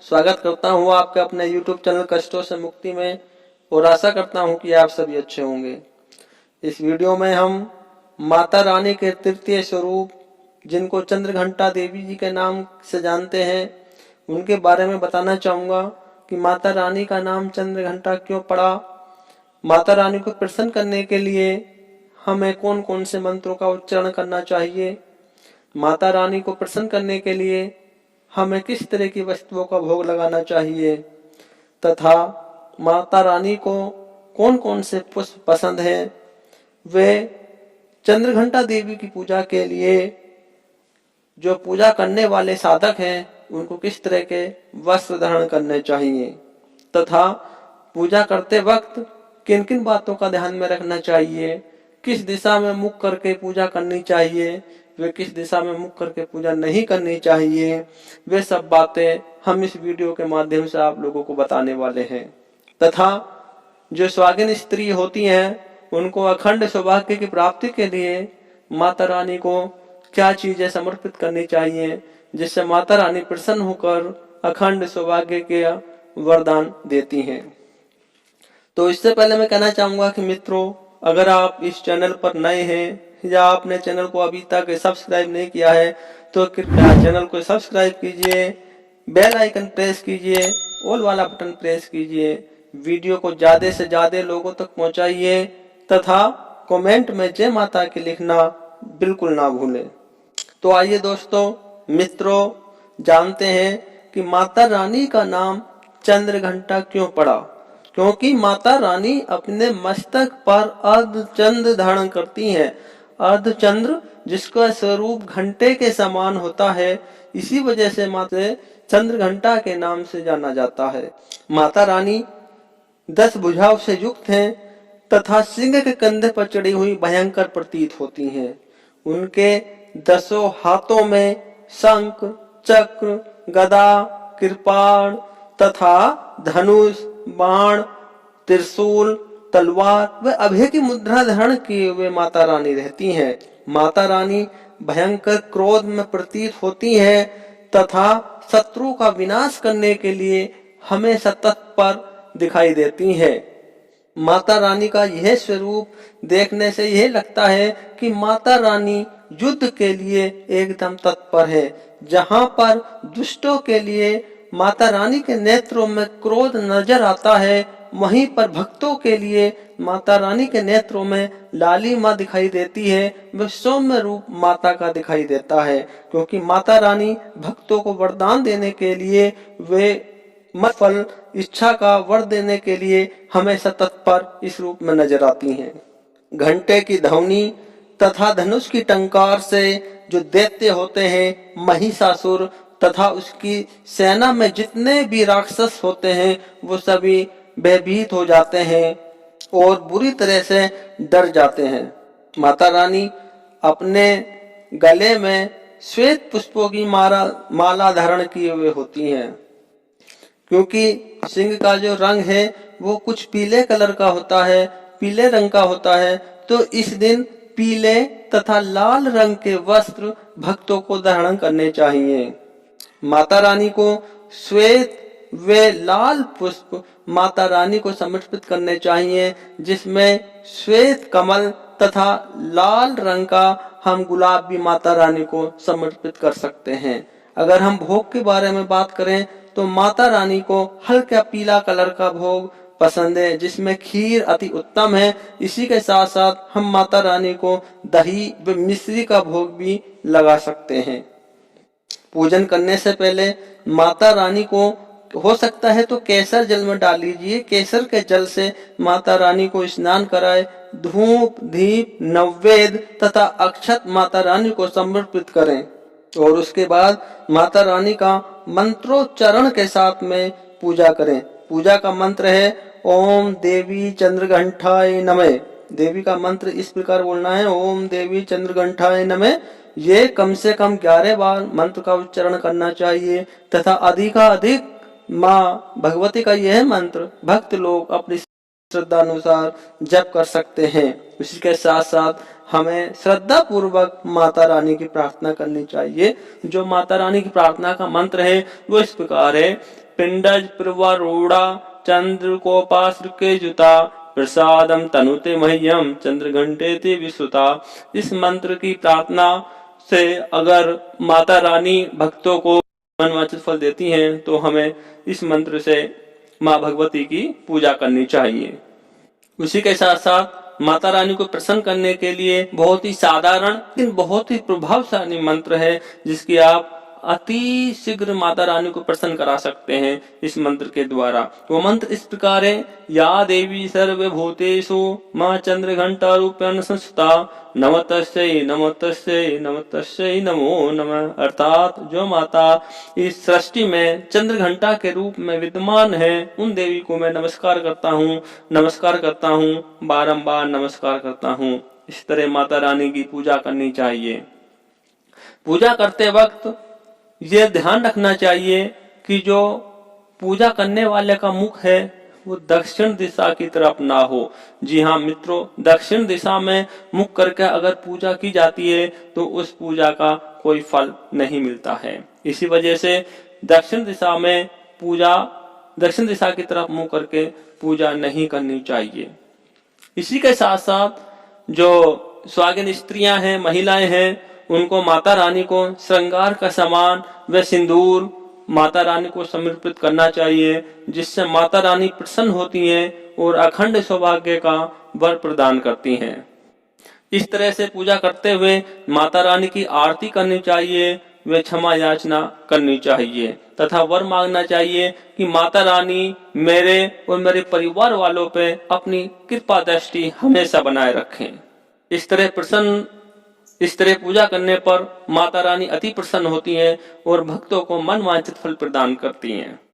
स्वागत करता हूँ आपके अपने YouTube चैनल कष्टों से मुक्ति में और आशा करता हूँ कि आप सभी अच्छे होंगे। इस वीडियो में हम माता रानी के तृतीय स्वरूप जिनको चंद्रघंटा देवी जी के नाम से जानते हैं उनके बारे में बताना चाहूँगा कि माता रानी का नाम चंद्रघंटा क्यों पड़ा। माता रानी को प्रसन्न करने के लिए हमें कौन कौन से मंत्रों का उच्चारण करना चाहिए, माता रानी को प्रसन्न करने के लिए हमें किस तरह की वस्तुओं का भोग लगाना चाहिए तथा माता रानी को कौन कौन से पुष्प पसंद हैं, वे चंद्रघंटा देवी की पूजा के लिए जो पूजा करने वाले साधक हैं उनको किस तरह के वस्त्र धारण करने चाहिए तथा पूजा करते वक्त किन किन बातों का ध्यान में रखना चाहिए, किस दिशा में मुख करके पूजा करनी चाहिए, वे किस दिशा में मुख करके पूजा नहीं करनी चाहिए, वे सब बातें हम इस वीडियो के माध्यम से आप लोगों को बताने वाले हैं। तथा जो सुहागिन स्त्री होती हैं उनको अखंड सौभाग्य की प्राप्ति के लिए माता रानी को क्या चीजें समर्पित करनी चाहिए जिससे माता रानी प्रसन्न होकर अखंड सौभाग्य के वरदान देती हैं। तो इससे पहले मैं कहना चाहूंगा कि मित्रों, अगर आप इस चैनल पर नए हैं या आपने चैनल को अभी तक सब्सक्राइब नहीं किया है तो कृपया चैनल को सब्सक्राइब कीजिए, बेल आइकन प्रेस कीजिए, ऑल वाला बटन प्रेस कीजिए, वीडियो को ज्यादा से ज्यादा लोगों तक पहुंचाइए तथा कमेंट में जय माता की लिखना बिल्कुल ना भूलें। तो आइए दोस्तों मित्रों, जानते हैं कि माता रानी का नाम चंद्रघंटा क्यों पड़ा। क्योंकि माता रानी अपने मस्तक पर अर्धचंद्र धारण करती हैं। अर्धचंद्र जिसका स्वरूप घंटे के समान होता है, इसी वजह से माता चंद्रघंटा के नाम से जाना जाता है। माता रानी 10 भुजाओं से युक्त हैं तथा सिंह के कंधे पर चढ़ी हुई भयंकर प्रतीत होती हैं। उनके 10 हाथों में शंख, चक्र, गदा, कृपाण तथा धनुष, बाण, त्रिशूल, तलवार व अभय की मुद्रा धारण किए हुए माता रानी रहती हैं। माता रानी भयंकर क्रोध में प्रतीत होती हैं तथा शत्रु का विनाश करने के लिए हमेशा तत्पर दिखाई देती हैं। माता रानी का यह स्वरूप देखने से यह लगता है कि माता रानी युद्ध के लिए एकदम तत्पर है। जहां पर दुष्टों के लिए माता रानी के नेत्रों में क्रोध नजर आता है, वहीं पर भक्तों के लिए माता रानी के नेत्रों में लालिमा दिखाई देती है। वह सौम्य रूप माता का दिखाई देता है क्योंकि माता रानी भक्तों को वरदान देने के लिए, वे फल इच्छा का वर देने के लिए हमेशा तत्पर इस रूप में नजर आती हैं। घंटे की ध्वनि तथा धनुष की टंकार से जो दैत्य होते हैं, महिषासुर तथा उसकी सेना में जितने भी राक्षस होते हैं वो सभी भयभीत हो जाते हैं और बुरी तरह से डर जाते हैं। माता रानी अपने गले में श्वेत पुष्पों की माला धारण किए हुए होती हैं। क्योंकि सिंह का जो रंग है वो कुछ पीले कलर का होता है, पीले रंग का होता है, तो इस दिन पीले तथा लाल रंग के वस्त्र भक्तों को धारण करने चाहिए। माता रानी को श्वेत व लाल पुष्प माता रानी को समर्पित करने चाहिए, जिसमें श्वेत कमल तथा लाल रंग का हम गुलाब भी माता रानी को समर्पित कर सकते हैं। अगर हम भोग के बारे में बात करें तो माता रानी को हल्का पीला कलर का भोग पसंद है, जिसमें खीर अति उत्तम है। इसी के साथ साथ हम माता रानी को दही व मिश्री का भोग भी लगा सकते हैं। पूजन करने से पहले माता रानी को हो सकता है तो केसर जल में डाल लीजिए। केसर के जल से माता रानी को स्नान कराए, धूप, दीप, नैवेद्य तथा अक्षत माता रानी को समर्पित करें और उसके बाद माता रानी का मंत्रोच्चारण के साथ में पूजा करें। पूजा का मंत्र है ओम देवी चंद्रघंटाय नमः। देवी का मंत्र इस प्रकार बोलना है, ओम देवी चंद्रघंटाय नमः। ये कम से कम 11 बार मंत्र का उच्चारण करना चाहिए तथा अधिकाधिक माँ भगवती का यह मंत्र भक्त लोग अपनी श्रद्धा अनुसार जप कर सकते हैं। इसी के साथ साथ हमें श्रद्धा पूर्वक माता रानी की प्रार्थना करनी चाहिए। जो माता रानी की प्रार्थना का मंत्र है वो इस प्रकार है, पिंडज प्रवरोड़ा चंद्र कोपाश्र जुता प्रसादम तनुते मह्यम चंद्र घंटे ते विश्रुता। इस मंत्र की प्रार्थना से अगर माता रानी भक्तों को मनवांछित फल देती हैं तो हमें इस मंत्र से माँ भगवती की पूजा करनी चाहिए। उसी के साथ साथ माता रानी को प्रसन्न करने के लिए बहुत ही साधारण लेकिन बहुत ही प्रभावशाली मंत्र है, जिसकी आप अति शीघ्र माता रानी को प्रसन्न करा सकते हैं इस मंत्र के द्वारा। वो मंत्र इस प्रकार है, या देवी सर्वभूतेषु माँ चंद्र घंटा रूपेण संस्थिता नमस्तस्यै नमस्तस्यै नमस्तस्यै नमो नमः। अर्थात जो माता इस सृष्टि में चंद्र घंटा के रूप में विद्यमान है उन देवी को मैं नमस्कार करता हूँ, बारंबार नमस्कार करता हूँ। इस तरह माता रानी की पूजा करनी चाहिए। पूजा करते वक्त ये ध्यान रखना चाहिए कि जो पूजा करने वाले का मुख है वो दक्षिण दिशा की तरफ ना हो। जी हाँ मित्रों, दक्षिण दिशा में मुख करके अगर पूजा की जाती है तो उस पूजा का कोई फल नहीं मिलता है। इसी वजह से दक्षिण दिशा की तरफ मुंह करके पूजा नहीं करनी चाहिए। इसी के साथ साथ जो सुहागिन स्त्रियां हैं, महिलाएं हैं, उनको माता रानी को श्रृंगार का सामान व सिंदूर माता रानी को समर्पित करना चाहिए, जिससे माता रानी प्रसन्न होती हैं और अखंड सौभाग्य का वर प्रदान करती हैं। इस तरह से पूजा करते हुए माता रानी की आरती करनी चाहिए व क्षमा याचना करनी चाहिए तथा वर मांगना चाहिए कि माता रानी मेरे और मेरे परिवार वालों पे अपनी कृपा दृष्टि हमेशा बनाए रखें। इस तरह पूजा करने पर माता रानी अति प्रसन्न होती हैं और भक्तों को मनवांछित फल प्रदान करती हैं।